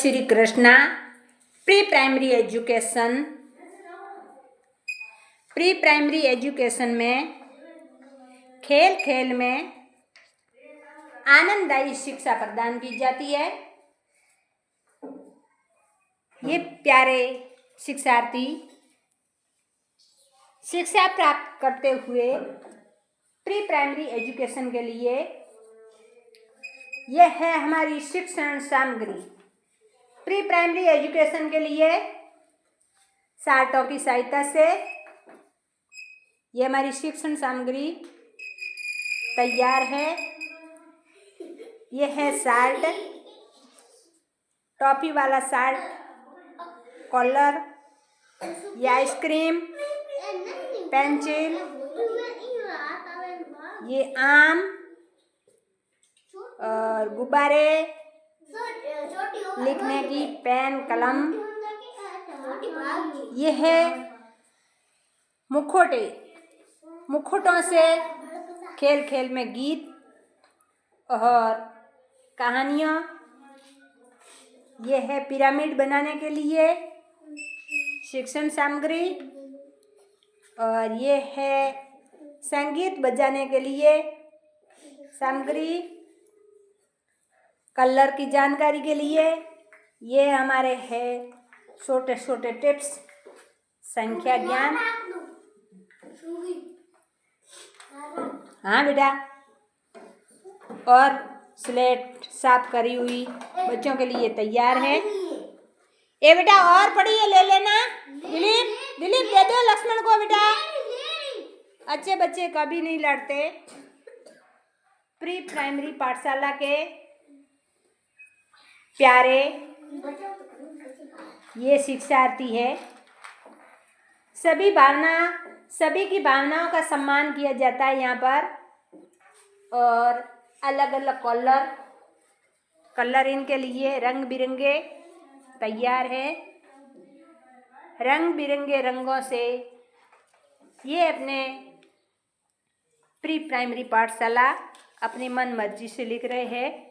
Shri Krishna. Pre primary education में खेल खेल में आनंददायी शिक्षा प्रदान की जाती है। ये प्यारे शिक्षार्थी शिक्षा प्राप्त करते हुए प्री प्राइमरी एजुकेशन के लिए यह है हमारी शिक्षण सामग्री। प्री प्राइमरी एजुकेशन के लिए सार्टों की सहायता से ये हमारी शिक्षण सामग्री तैयार है। यह है साल्ट, टॉफी वाला साल्ट, कॉलर, ये आइसक्रीम, पेंसिल, ये आम और गुब्बारे, लिखने की पेन, कलम, ये है मुखौटे। मुखौटों से खेल खेल में गीत और कहानियाँ। ये है पिरामिड बनाने के लिए शिक्षण सामग्री और ये है संगीत बजाने के लिए सामग्री। कलर की जानकारी के लिए ये हमारे है छोटे छोटे टिप्स, संख्या ज्ञान। हाँ बेटा, और स्लेट साफ करी हुई बच्चों के लिए तैयार है। ए बेटा और पढ़िए, ले लेना। दिलीप दे दो लक्ष्मण को बेटा। अच्छे बच्चे कभी नहीं लड़ते। प्री प्राइमरी पाठशाला के प्यारे ये शिक्षार्थी है। सभी की भावनाओं का सम्मान किया जाता है यहाँ पर। और अलग अलग कलर इनके लिए रंग बिरंगे तैयार है। रंग बिरंगे रंगों से ये अपने प्री प्राइमरी पाठशाला अपनी मन मर्जी से लिख रहे हैं।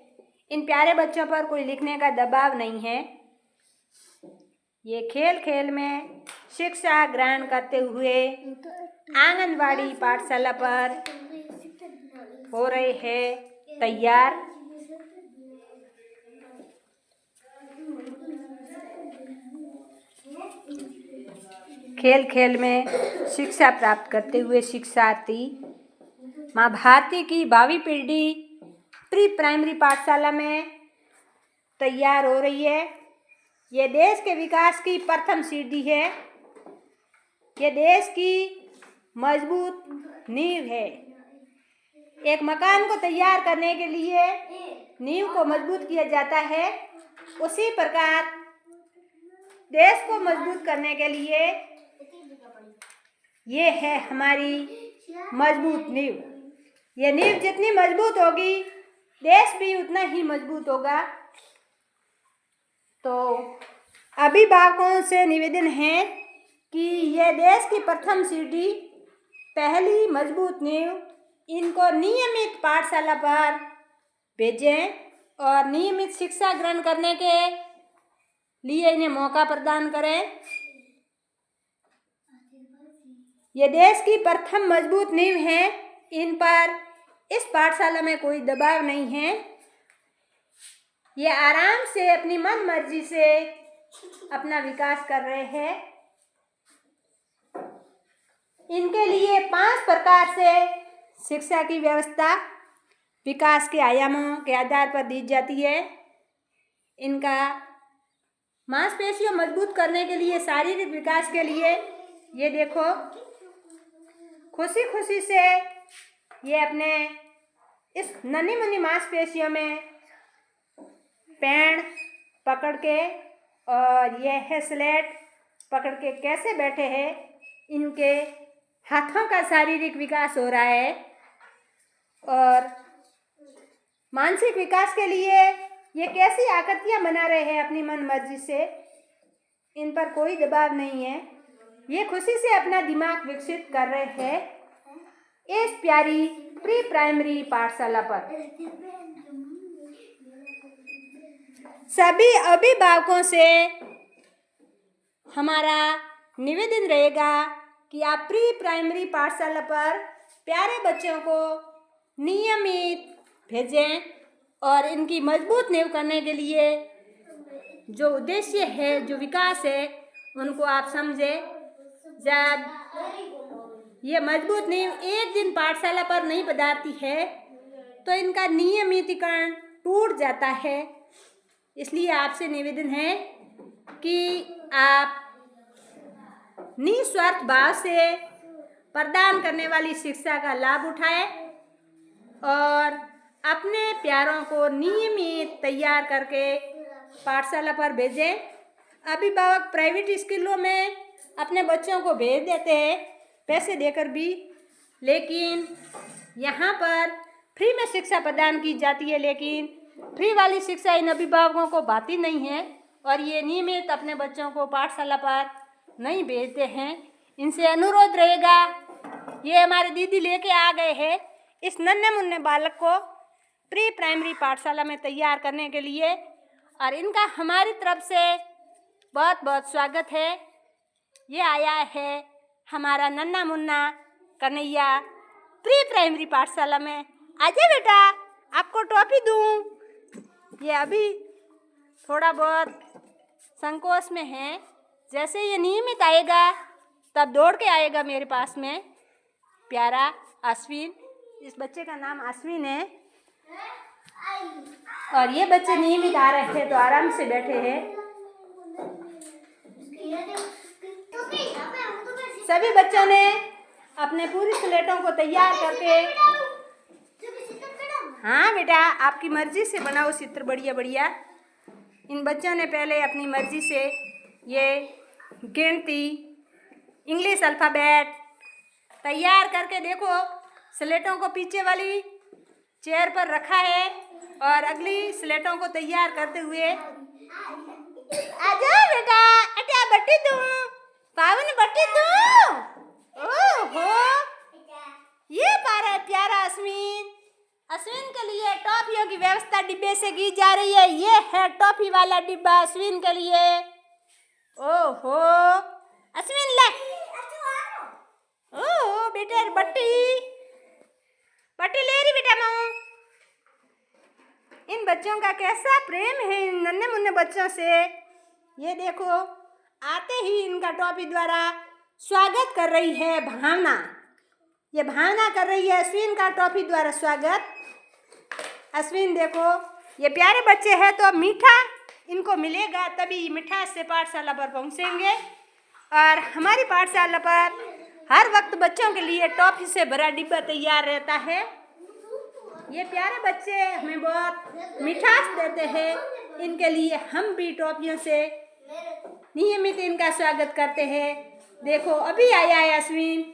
इन प्यारे बच्चों पर कोई लिखने का दबाव नहीं है। ये खेल खेल में शिक्षा ग्रहण करते हुए आंगनवाड़ी पाठशाला पर हो रहे हैं तैयार। खेल खेल में शिक्षा प्राप्त करते हुए शिक्षार्थी माँ भारती की भावी पीढ़ी प्री प्राइमरी पाठशाला में तैयार हो रही है। ये देश के विकास की प्रथम सीढ़ी है। ये देश की मजबूत नींव है। एक मकान को तैयार करने के लिए नींव को मजबूत किया जाता है, उसी प्रकार देश को मजबूत करने के लिए ये है हमारी मजबूत नींव। ये नींव जितनी मजबूत होगी देश भी उतना ही मजबूत होगा। तो अभिभावकों से निवेदन है कि यह देश की प्रथम सीढ़ी, पहली मजबूत नींव, इनको नियमित पाठशाला पर भेजें और नियमित शिक्षा ग्रहण करने के लिए इन्हें मौका प्रदान करें। ये देश की प्रथम मजबूत नींव है। इन पर इस पाठशाला में कोई दबाव नहीं है। ये आराम से अपनी मन मर्जी से अपना विकास कर रहे हैं। इनके लिए 5 प्रकार से शिक्षा की व्यवस्था विकास के आयामों के आधार पर दी जाती है। इनका मांसपेशियों मजबूत करने के लिए, शारीरिक विकास के लिए ये देखो खुशी खुशी से ये अपने इस नन्ही मुन्नी मांसपेशियों में पेन पकड़ के और यह है स्लेट पकड़ के कैसे बैठे हैं। इनके हाथों का शारीरिक विकास हो रहा है और मानसिक विकास के लिए ये कैसी आकृतियाँ बना रहे हैं अपनी मन मर्जी से। इन पर कोई दबाव नहीं है। ये खुशी से अपना दिमाग विकसित कर रहे हैं इस प्यारी प्री प्राइमरी पाठशाला पर। सभी अभिभावकों से हमारा निवेदन रहेगा कि आप प्री प्राइमरी पाठशाला पर प्यारे बच्चों को नियमित भेजें और इनकी मजबूत नींव करने के लिए जो उद्देश्य है, जो विकास है, उनको आप समझें। जब ये मजबूत नींव एक दिन पाठशाला पर नहीं पधारती है तो इनका नियमितीकरण टूट जाता है। इसलिए आपसे निवेदन है कि आप निस्वार्थ भाव से प्रदान करने वाली शिक्षा का लाभ उठाएं और अपने प्यारों को नियमित तैयार करके पाठशाला पर भेजें। अभिभावक प्राइवेट स्कूलों में अपने बच्चों को भेज देते हैं पैसे देकर भी, लेकिन यहाँ पर फ्री में शिक्षा प्रदान की जाती है, लेकिन फ्री वाली शिक्षा इन अभिभावकों को भाती नहीं है और ये नियमित अपने बच्चों को पाठशाला पर नहीं भेजते हैं। इनसे अनुरोध रहेगा, ये हमारे दीदी लेके आ गए हैं इस नन्हे मुन्ने बालक को प्री प्राइमरी पाठशाला में तैयार करने के लिए, और इनका हमारी तरफ से बहुत बहुत स्वागत है। ये आया है हमारा नन्हा मुन्ना कन्हैया प्री प्राइमरी पाठशाला में। आजा बेटा, आपको टॉफी दूँ। ये अभी थोड़ा बहुत संकोच में है, जैसे ये नियमित आएगा तब दौड़ के आएगा मेरे पास में। प्यारा अश्विन, इस बच्चे का नाम अश्विन है, और ये बच्चे नियमित आ रहे थे तो आराम से बैठे हैं। सभी बच्चों ने अपने पूरी स्लेटों को तैयार करके, हाँ बेटा आपकी मर्जी से बनाओ चित्र बढ़िया बढ़िया। इन बच्चों ने पहले अपनी मर्जी से ये गिनती, इंग्लिश अल्फ़ाबेट तैयार करके देखो स्लेटों को पीछे वाली चेयर पर रखा है और अगली स्लेटों को तैयार करते हुए, आजा बेटा, अटा बट्टी दूँ, पावन बट्टी दूँ। ओहो, ये पारा प्यारा अश्विन। अश्विन के लिए टॉफियों की व्यवस्था डिब्बे से की जा रही है। ये है टॉफी वाला डिब्बा अश्विन के लिए। ओहो अश्विन ले, ओह बेटा बट्टी बट्टी ले रही बेटा माँ। इन बच्चों का कैसा प्रेम है इन नन्हे मुन्ने बच्चों से। ये देखो आते ही इनका टॉफी द्वारा स्वागत कर रही है भावना। ये भावना कर रही है अश्विन का टॉफी द्वारा स्वागत। अश्विन देखो ये प्यारे बच्चे हैं तो मीठा इनको मिलेगा, तभी मिठास से पाठशाला पर पहुँचेंगे। और हमारी पाठशाला पर हर वक्त बच्चों के लिए टॉफी से भरा डिब्बा तैयार रहता है। ये प्यारे बच्चे हमें बहुत मिठास देते हैं, इनके लिए हम भी टॉफियों से नियमित इनका स्वागत करते हैं। देखो अभी आया है अश्विन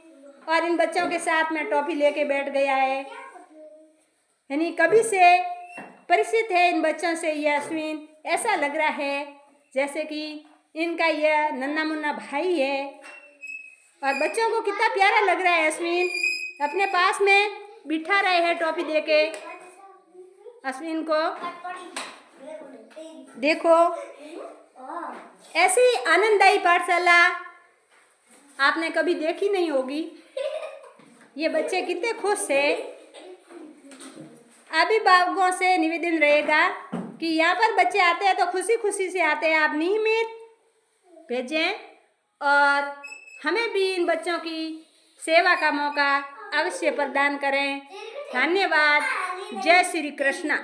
और इन बच्चों के साथ में टॉफी लेके बैठ गया है, यानी कभी से परिचित है इन बच्चों से ये अश्विन। ऐसा लग रहा है जैसे कि इनका यह नन्हा मुन्ना भाई है। और बच्चों को कितना प्यारा लग रहा है अश्विन अपने पास में बिठा रहे हैं टॉफी देके अश्विन को। देखो ऐसी आनंददायी पाठशाला आपने कभी देखी नहीं होगी। ये बच्चे कितने खुश है। अभिभावकों से निवेदन रहेगा कि यहाँ पर बच्चे आते हैं तो खुशी खुशी से आते हैं, आप नियमित भेजें और हमें भी इन बच्चों की सेवा का मौका अवश्य प्रदान करें। धन्यवाद। जय श्री कृष्णा।